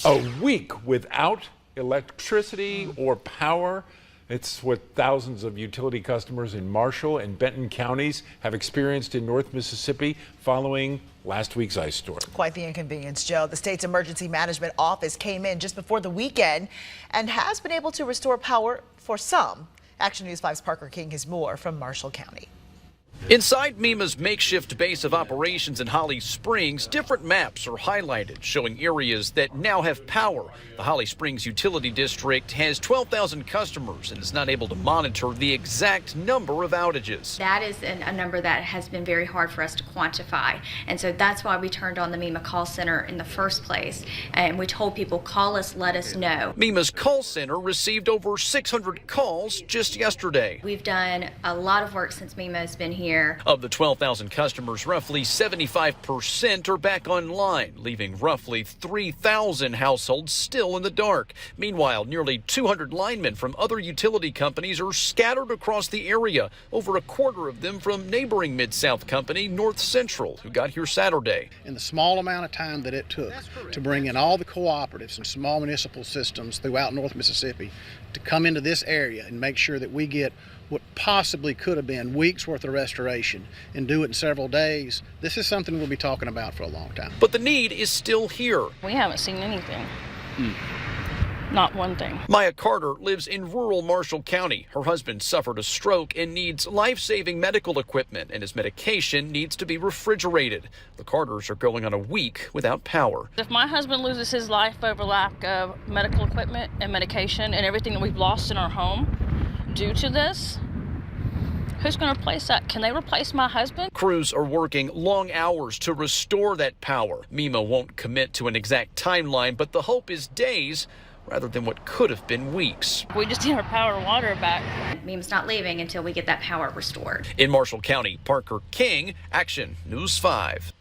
A week without electricity or power. It's what thousands of utility customers in Marshall and Benton counties have experienced in North Mississippi following last week's ice storm. Quite the inconvenience, Joe. The state's emergency management office came in just before the weekend and has been able to restore power for some. Action News 5's Parker King has more from Marshall County. Inside MEMA's makeshift base of operations in Holly Springs, different maps are highlighted showing areas that now have power. The Holly Springs Utility District has 12,000 customers and is not able to monitor the exact number of outages. That is a number that has been very hard for us to quantify. And so that's why we turned on the MEMA call center in the first place. And we told people, call us, let us know. MEMA's call center received over 600 calls just yesterday. We've done a lot of work since MEMA has been here. Of the 12,000 customers, roughly 75% are back online, leaving roughly 3,000 households still in the dark. Meanwhile, nearly 200 linemen from other utility companies are scattered across the area, over a quarter of them from neighboring Mid-South company North Central, who got here Saturday. In the small amount of time that it took to bring in all the cooperatives and small municipal systems throughout North Mississippi to come into this area and make sure that we get what possibly could have been weeks worth of restoration and do it in several days, this is something we'll be talking about for a long time. But the need is still here. We haven't seen anything. Not one thing. Maya Carter lives in rural Marshall County. Her husband suffered a stroke and needs life-saving medical equipment, and his medication needs to be refrigerated. The Carters are going on a week without power. If my husband loses his life over lack of medical equipment and medication and everything that we've lost in our home due to this, who's going to replace that? Can they replace my husband? Crews are working long hours to restore that power. MEMA won't commit to an exact timeline, but the hope is days rather than what could have been weeks. We just need our power and water back. MEMA's not leaving until we get that power restored. In Marshall County, Parker King, Action News 5.